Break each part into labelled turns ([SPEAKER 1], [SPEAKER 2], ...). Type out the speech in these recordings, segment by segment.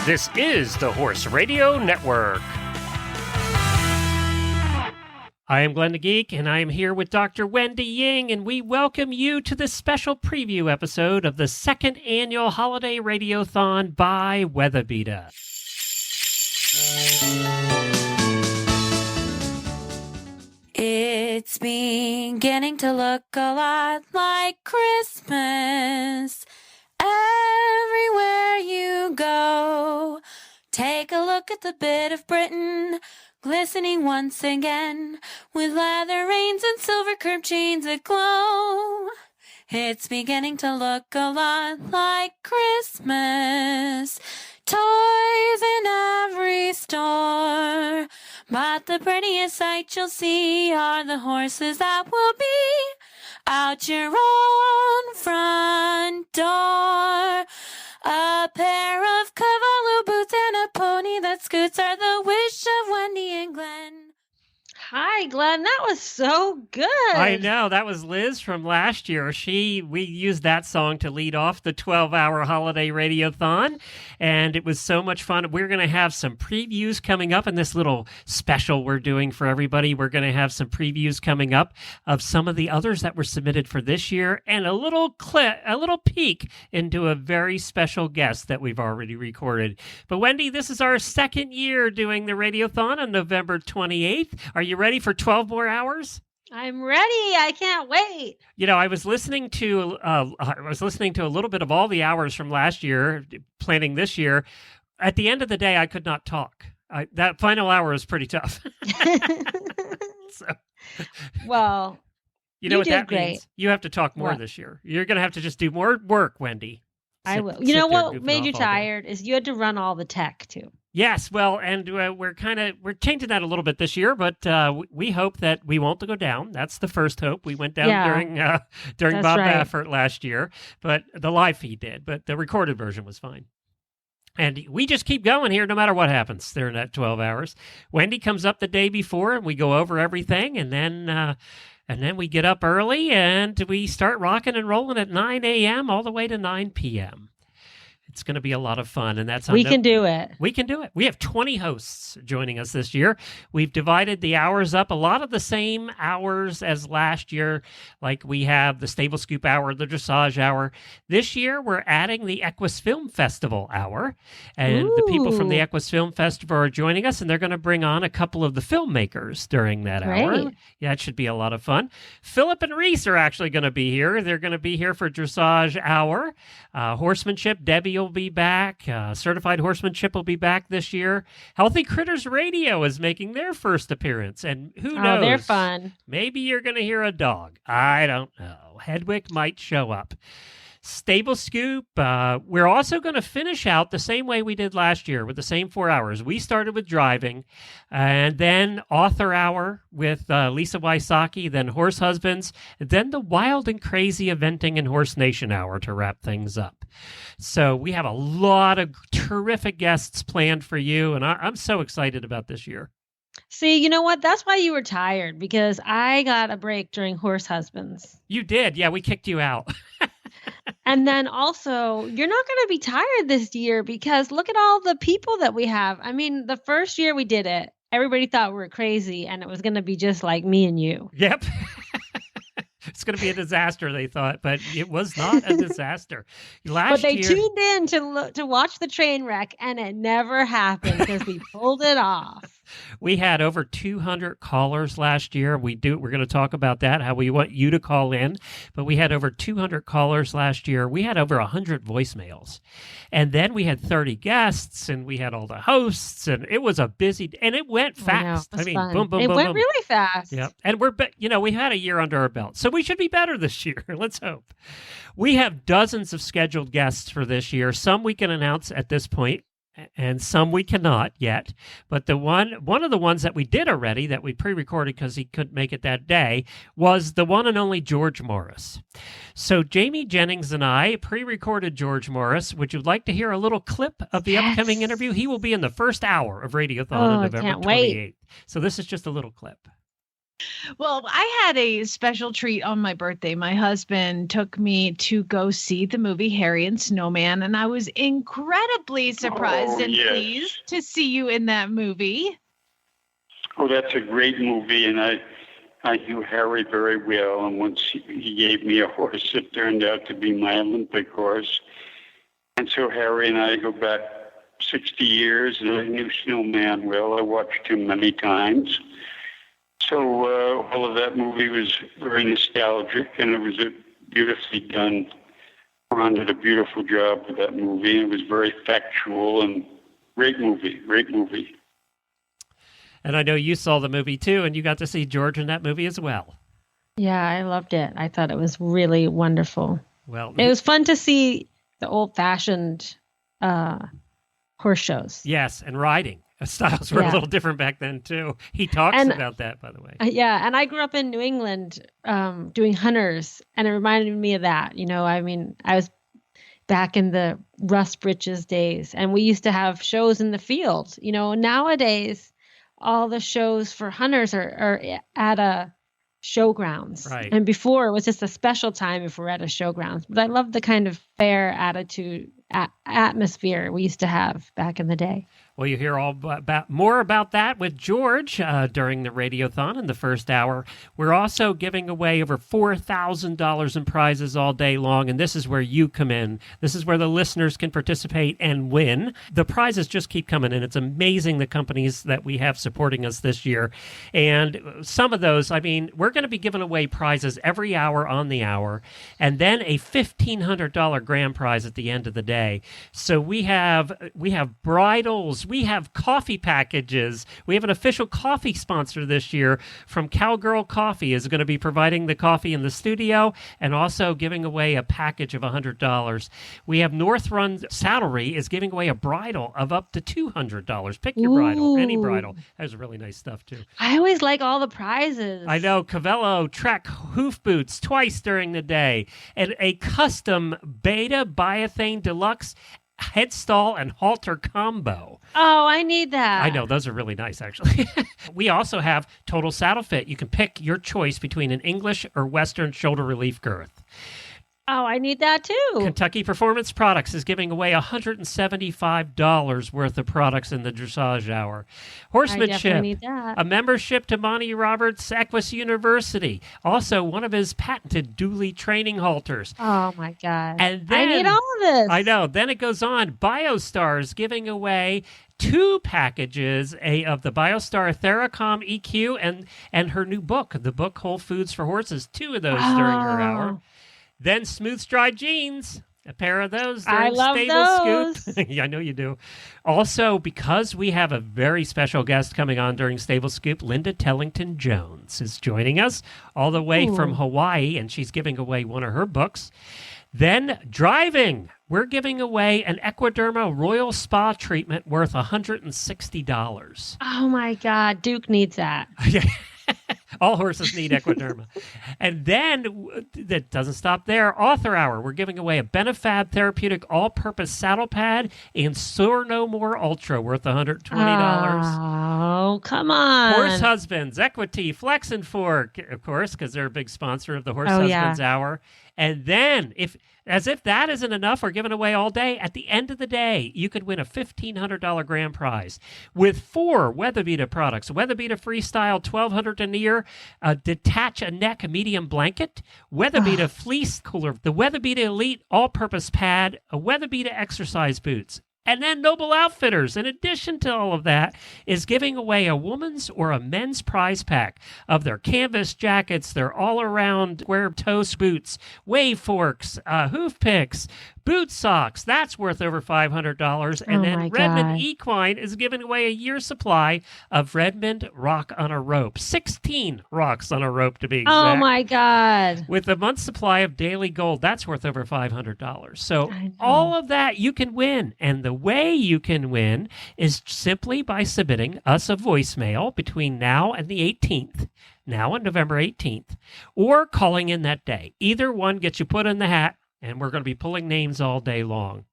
[SPEAKER 1] This is the Horse Radio Network. I am Glenn the Geek, and I am here with Dr. Wendy Ying, and we welcome you to this special preview episode of the second annual Holiday Radiothon by Weatherbeeta.
[SPEAKER 2] It's beginning to look a lot like Christmas everywhere you go. Take a look at the bit of Britain, glistening once again, with leather reins and silver curb chains that glow. It's beginning to look a lot like Christmas, toys in every store. But the prettiest sight you'll see are the horses that will be out your own front door. A pair of Cavallo boots and a pony that scoots are the wish of Wendy and Glenn.
[SPEAKER 3] Hi, Glenn. That was so good.
[SPEAKER 1] I know. That was Liz from last year. We used that song to lead off the 12-hour Holiday Radiothon, and it was so much fun. We're going to have some previews coming up in this little special we're doing for everybody. We're going to have some previews coming up of some of the others that were submitted for this year, and a little peek into a very special guest that we've already recorded. But Wendy, this is our second year doing the Radiothon on November 28th. Are you ready for 12 more hours?
[SPEAKER 3] I'm ready. I can't wait.
[SPEAKER 1] You know, I was listening to a little bit of all the hours from last year, planning this year. At the end of the day, I could not talk. That final hour was pretty tough.
[SPEAKER 3] Well,
[SPEAKER 1] you know what that
[SPEAKER 3] great.
[SPEAKER 1] means? You have to talk more this year. You're going to have to just do more work, Wendy.
[SPEAKER 3] I will. You know what made you tired is you had to run all the tech too.
[SPEAKER 1] Yes, well, and we're changing that a little bit this year, but we hope that we won't go down. That's the first hope. We went down during Bob Baffert last year, but the live feed did, but the recorded version was fine. And we just keep going here no matter what happens during that 12 hours. Wendy comes up the day before, and we go over everything, and then we get up early, and we start rocking and rolling at 9 a.m. all the way to 9 p.m. It's going to be a lot of fun, and that's
[SPEAKER 3] we can do it.
[SPEAKER 1] We can do it. We have 20 hosts joining us this year. We've divided the hours up, a lot of the same hours as last year, like we have the Stable Scoop Hour, the Dressage Hour. This year, we're adding the Equus Film Festival Hour, and the people from the Equus Film Festival are joining us, and they're going to bring on a couple of the filmmakers during that hour. Yeah, it should be a lot of fun. Philip and Reese are actually going to be here. They're going to be here for Dressage Hour. Horsemanship, Debbie will be back. Certified Horsemanship will be back this year. Healthy Critters Radio is making their first appearance, and who knows?
[SPEAKER 3] Oh, they're fun.
[SPEAKER 1] Maybe you're going to hear a dog. I don't know. Hedwig might show up. Stable Scoop. We're also going to finish out the same way we did last year with the same 4 hours. We started with driving, and then Author Hour with Lisa Wysocki, then Horse Husbands, then the Wild and Crazy Eventing and Horse Nation Hour to wrap things up. So we have a lot of terrific guests planned for you, and I'm so excited about this year.
[SPEAKER 3] See, you know what? That's why you were tired, because I got a break during Horse Husbands.
[SPEAKER 1] You did. Yeah, we kicked you out.
[SPEAKER 3] And then also, you're not going to be tired this year because look at all the people that we have. I mean, the first year we did it, everybody thought we were crazy, and it was going to be just like me and you.
[SPEAKER 1] Yep. It's going to be a disaster, they thought, but it was not a disaster.
[SPEAKER 3] But they tuned in to watch the train wreck, and it never happened because we pulled it off.
[SPEAKER 1] We had over 200 callers last year. We're going to talk about that, how we want you to call in. But we had over 200 callers last year. We had over 100 voicemails. And then we had 30 guests, and we had all the hosts, and it was a busy, and it went fast.
[SPEAKER 3] I mean,
[SPEAKER 1] fun. Boom, boom,
[SPEAKER 3] it
[SPEAKER 1] boom,
[SPEAKER 3] went
[SPEAKER 1] boom.
[SPEAKER 3] really fast.
[SPEAKER 1] Yeah. And we had a year under our belt. So we should be better this year. Let's hope. We have dozens of scheduled guests for this year. Some we can announce at this point, and some we cannot yet. But one of the ones that we did already, that we pre-recorded because he couldn't make it that day, was the one and only George Morris. So Jamie Jennings and I pre-recorded George Morris. Would you like to hear a little clip of the upcoming interview? He will be in the first hour of Radiothon on November 28th. So this is just a little clip.
[SPEAKER 4] Well, I had a special treat on my birthday. My husband took me to go see the movie Harry and Snowman, and I was incredibly surprised and pleased to see you in that movie.
[SPEAKER 5] Oh, that's a great movie, and I knew Harry very well, and once he gave me a horse that turned out to be my Olympic horse. And so Harry and I go back 60 years, and I knew Snowman well. I watched him many times. So all of that movie was very nostalgic, and it was beautifully done. Ron did a beautiful job with that movie, and it was very factual and great movie, great movie.
[SPEAKER 1] And I know you saw the movie too, and you got to see George in that movie as well.
[SPEAKER 3] Yeah, I loved it. I thought it was really wonderful.
[SPEAKER 1] Well,
[SPEAKER 3] it was fun to see the old-fashioned horse shows.
[SPEAKER 1] Yes, and riding. Styles were a little different back then too. He talks about that, by the way.
[SPEAKER 3] Yeah, and I grew up in New England doing hunters, and it reminded me of that. You know, I mean, I was back in the Russ Britches days, and we used to have shows in the field. You know, nowadays, all the shows for hunters are at a showgrounds.
[SPEAKER 1] Right.
[SPEAKER 3] And before, it was just a special time if we're at a showgrounds. But I love the kind of fair attitude, atmosphere we used to have back in the day.
[SPEAKER 1] Well, you hear more about that with George during the Radiothon in the first hour. We're also giving away over $4,000 in prizes all day long, and this is where you come in. This is where the listeners can participate and win. The prizes just keep coming in. It's amazing the companies that we have supporting us this year. And some of those, I mean, we're going to be giving away prizes every hour on the hour, and then a $1,500 grand prize at the end of the day. So we have bridles. We have coffee packages. We have an official coffee sponsor this year from Cowgirl Coffee is going to be providing the coffee in the studio and also giving away a package of $100. We have North Run Saddlery is giving away a bridle of up to $200. Pick your bridle, any bridle. That's really nice stuff too.
[SPEAKER 3] I always like all the prizes.
[SPEAKER 1] I know. Cavello Trek hoof boots twice during the day and a custom Beta Biothane Deluxe headstall and halter combo.
[SPEAKER 3] Oh, I need that.
[SPEAKER 1] I know. Those are really nice, actually. We also have Total Saddle Fit. You can pick your choice between an English or Western shoulder relief girth.
[SPEAKER 3] Oh, I need that too.
[SPEAKER 1] Kentucky Performance Products is giving away $175 worth of products in the dressage hour. Horsemanship,
[SPEAKER 3] I definitely need that.
[SPEAKER 1] A membership to Monty Roberts Equus University. Also, one of his patented dually training halters.
[SPEAKER 3] Oh my God.
[SPEAKER 1] And then,
[SPEAKER 3] I need all of this.
[SPEAKER 1] I know. Then it goes on. BioStar is giving away 2 packages of the BioStar Theracom EQ and her new book, the book Whole Foods for Horses. 2 of those during her hour. Then Smooth Stride jeans, a pair of those during
[SPEAKER 3] I love
[SPEAKER 1] Stable
[SPEAKER 3] those.
[SPEAKER 1] Scoop. Yeah, I know you do. Also, because we have a very special guest coming on during Stable Scoop, Linda Tellington Jones is joining us all the way from Hawaii, and she's giving away one of her books. Then driving. We're giving away an Equiderma Royal Spa treatment worth $160.
[SPEAKER 3] Oh my God. Duke needs that.
[SPEAKER 1] All horses need Equiderma. And then, that doesn't stop there. Author Hour. We're giving away a Benefab Therapeutic All-Purpose Saddle Pad and Soar No More Ultra worth $120.
[SPEAKER 3] Oh, come on.
[SPEAKER 1] Horse Husbands, Equity, Flex and Fork, of course, because they're a big sponsor of the Horse Husbands Hour. And then, as if that isn't enough, we're giving away all day. At the end of the day, you could win a $1,500 grand prize with 4 Weatherbeeta products. Weatherbeeta Freestyle 1200 denier, detach a neck medium blanket, Weatherbeeta fleece cooler, the Weatherbeeta Elite all-purpose pad, a Weatherbeeta exercise boots. And then Noble Outfitters, in addition to all of that, is giving away a woman's or a men's prize pack of their canvas jackets, their all-around square toe boots, wave forks, hoof picks, boot socks. That's worth over $500. And then Redmond Equine is giving away a year's supply of Redmond Rock on a Rope. 16 rocks on a rope, to be exact.
[SPEAKER 3] Oh, my God.
[SPEAKER 1] With a month's supply of Daily Gold, that's worth over $500. So all of that you can win. And the way you can win is simply by submitting us a voicemail between now and the 18th. Now on November 18th. Or calling in that day. Either one gets you put in the hat. And we're going to be pulling names all day long.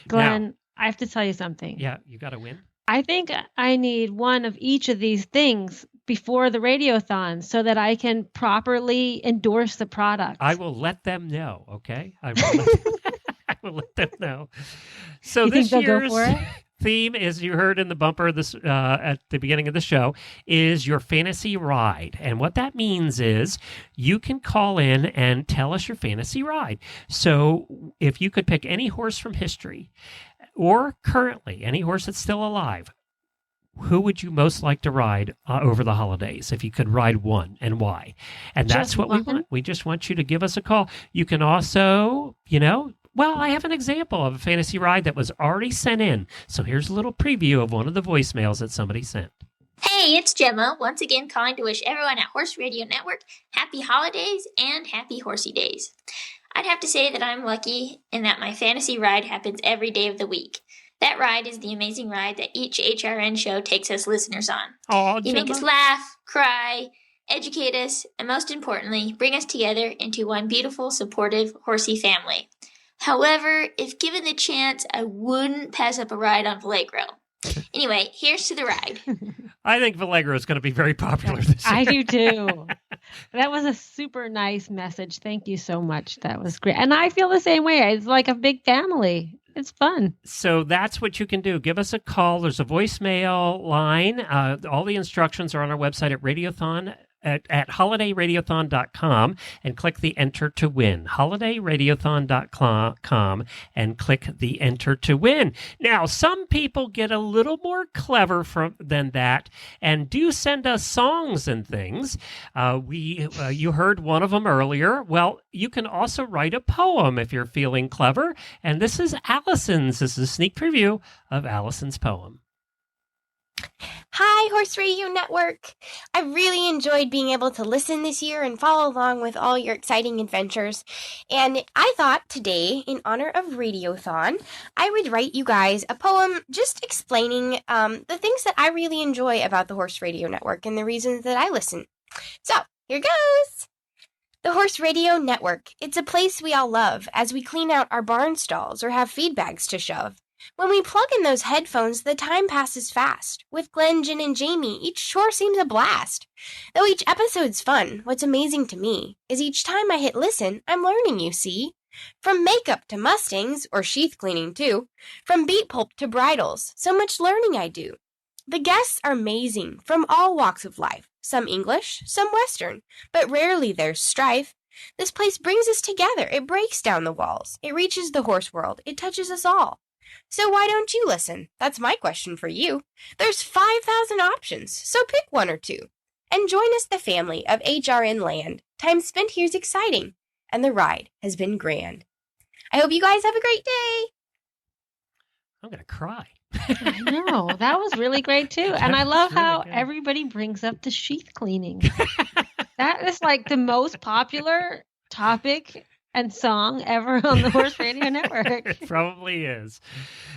[SPEAKER 3] Glenn,
[SPEAKER 1] now,
[SPEAKER 3] I have to tell you something.
[SPEAKER 1] Yeah, you got to win.
[SPEAKER 3] I think I need one of each of these things before the Radiothon so that I can properly endorse the product.
[SPEAKER 1] I will let them know, okay? I will let them know. So
[SPEAKER 3] You think
[SPEAKER 1] this
[SPEAKER 3] they'll go
[SPEAKER 1] year's
[SPEAKER 3] for it?
[SPEAKER 1] theme, as you heard in the bumper this at the beginning of the show, is your fantasy ride. And what that means is you can call in and tell us your fantasy ride. So if you could pick any horse from history or currently, any horse that's still alive, who would you most like to ride over the holidays if you could ride one, and why? And that's
[SPEAKER 3] Just
[SPEAKER 1] what we
[SPEAKER 3] one?
[SPEAKER 1] want. We just want you to give us a call. You can also, well, I have an example of a fantasy ride that was already sent in. So here's a little preview of one of the voicemails that somebody sent.
[SPEAKER 6] Hey, it's Gemma, once again calling to wish everyone at Horse Radio Network happy holidays and happy horsey days. I'd have to say that I'm lucky in that my fantasy ride happens every day of the week. That ride is the amazing ride that each HRN show takes us listeners on.
[SPEAKER 1] Oh,
[SPEAKER 6] You make us laugh, cry, educate us, and most importantly, bring us together into one beautiful, supportive, horsey family. However, if given the chance, I wouldn't pass up a ride on Vallegro. Anyway, here's to the ride.
[SPEAKER 1] I think Vallegro is going to be very popular this year.
[SPEAKER 3] I do too. That was a super nice message. Thank you so much. That was great. And I feel the same way. It's like a big family. It's fun.
[SPEAKER 1] So that's what you can do. Give us a call. There's a voicemail line. All the instructions are on our website at Radiothon. At holidayradiothon.com and click the enter to win. holidayradiothon.com and click the enter to win. Now, some people get a little more clever than that and do send us songs and things. You heard one of them earlier. Well, you can also write a poem if you're feeling clever. And this is Allison's. This is a sneak preview of Allison's poem.
[SPEAKER 7] Hi, Horse Radio Network. I really enjoyed being able to listen this year and follow along with all your exciting adventures. And I thought today, in honor of Radiothon, I would write you guys a poem just explaining the things that I really enjoy about the Horse Radio Network and the reasons that I listen. So, here goes. The Horse Radio Network. It's a place we all love as we clean out our barn stalls or have feed bags to shove. When we plug in those headphones, the time passes fast. With Glenn, Jen, and Jamie, each chore seems a blast. Though each episode's fun, what's amazing to me is each time I hit listen, I'm learning, you see. From makeup to Mustangs, or sheath cleaning too. From beat pulp to bridles, so much learning I do. The guests are amazing, from all walks of life. Some English, some Western, but rarely there's strife. This place brings us together, it breaks down the walls. It reaches the horse world, it touches us all. So why don't you listen? That's my question for you. There's 5,000 options, so pick one or two. And join us, the family of HRN Land. Time spent here's exciting, and the ride has been grand. I hope you guys have a great day.
[SPEAKER 1] I'm going to cry.
[SPEAKER 3] I know. That was really great too. And I love how everybody brings up the sheath cleaning. That is like the most popular topic and song ever on the Horse Radio Network.
[SPEAKER 1] It probably is.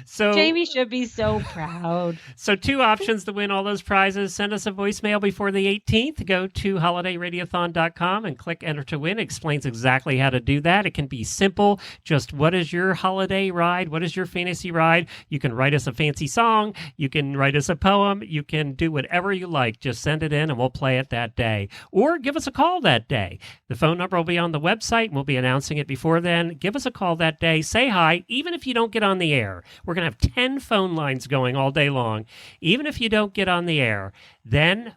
[SPEAKER 1] So
[SPEAKER 3] Jamie should be so proud.
[SPEAKER 1] So 2 options to win all those prizes. Send us a voicemail before the 18th. Go to holidayradiothon.com and click enter to win. It explains exactly how to do that. It can be simple. Just what is your holiday ride? What is your fantasy ride? You can write us a fancy song. You can write us a poem. You can do whatever you like. Just send it in and we'll play it that day. Or give us a call that day. The phone number will be on the website and we'll be announcing it before then. Give us a call that day. Say hi, even if you don't get on the air. We're going to have 10 phone lines going all day long. Even if you don't get on the air, then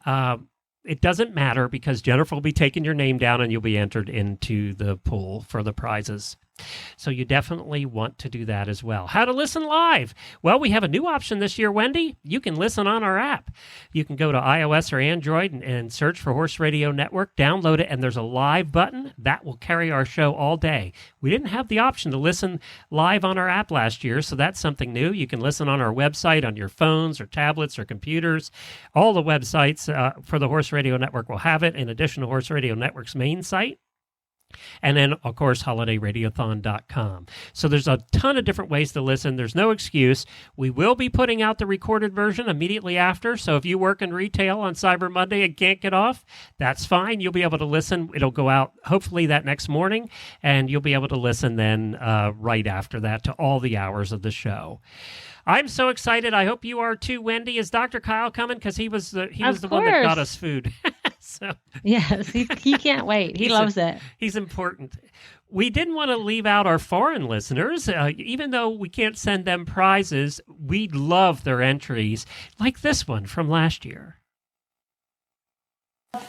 [SPEAKER 1] it doesn't matter because Jennifer will be taking your name down and you'll be entered into the pool for the prizes. So you definitely want to do that as well. How to listen live? Well, we have a new option this year, Wendy. You can listen on our app. You can go to iOS or Android and search for Horse Radio Network, download it, and there's a live button that will carry our show all day. We didn't have the option to listen live on our app last year, so that's something new. You can listen on our website, on your phones or tablets or computers. All the websites for the Horse Radio Network will have it, in addition to Horse Radio Network's main site. And then, of course, holidayradiothon.com. So there's a ton of different ways to listen. There's no excuse. We will be putting out the recorded version immediately after. So if you work in retail on Cyber Monday and can't get off, that's fine. You'll be able to listen. It'll go out hopefully that next morning, and you'll be able to listen then right after that to all the hours of the show. I'm so excited. I hope you are too, Wendy. Is Dr. Kyle coming? Because he was the one that got us food. So
[SPEAKER 3] yes, he can't wait. He loves it.
[SPEAKER 1] He's important. We didn't want to leave out our foreign listeners. Even though we can't send them prizes, we love their entries, like this one from last year.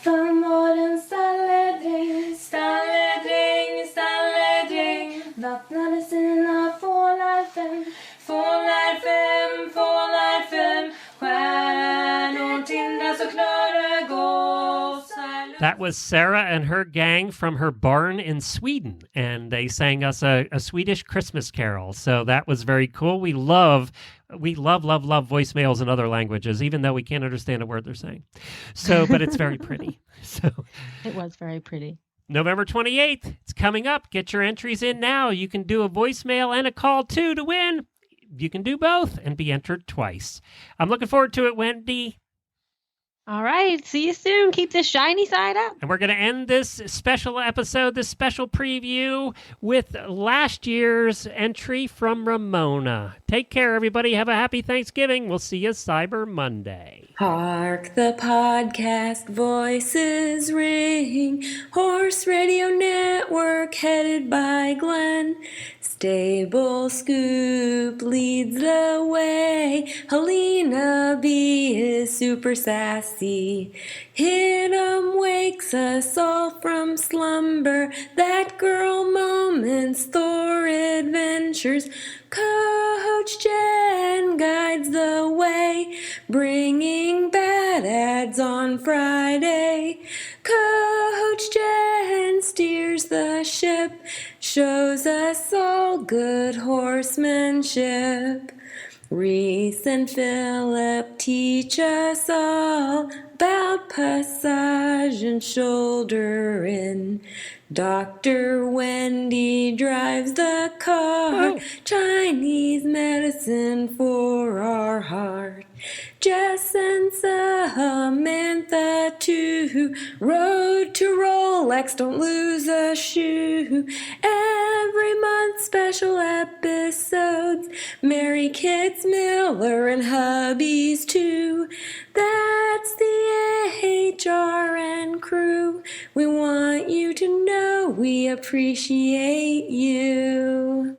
[SPEAKER 2] Förmodligen stalledräng, stalledräng, stalledräng vattnade sina fålar fem, fålar fem, fålar fem stjärnor tindras och klara gossar.
[SPEAKER 1] That was Sarah and her gang from her barn in Sweden, and they sang us a Swedish Christmas carol. So that was very cool. We love voicemails in other languages, even though we can't understand a word they're saying. So, but it's very pretty. So
[SPEAKER 3] it was very pretty.
[SPEAKER 1] November 28th, it's coming up. Get your entries in now. You can do a voicemail and a call too to win. You can do both and be entered twice. I'm looking forward to it, Wendy.
[SPEAKER 3] All right. See you soon. Keep the shiny side up.
[SPEAKER 1] And we're going to end this special episode, this special preview, with last year's entry from Ramona. Take care, everybody. Have a happy Thanksgiving. We'll see you Cyber Monday.
[SPEAKER 2] Hark the podcast voices ring. Horse Radio Network headed by Glenn. Stable Scoop leads the way. Helena B is super sassy. Hid'em wakes us all from slumber. That girl moments, Thor adventures. Coach Jen guides the way, bringing bad ads on Friday. Coach Jen steers the ship, shows us all good horsemanship. Reese and Philip teach us all about passage and shoulder in. Dr. Wendy drives the car, Chinese medicine for our heart. Jess and Samantha too, road to Rolex, don't lose a shoe. Every month special episodes, Mary Kids Miller and hubbies too. That's the HRN crew. We want you to know we appreciate you.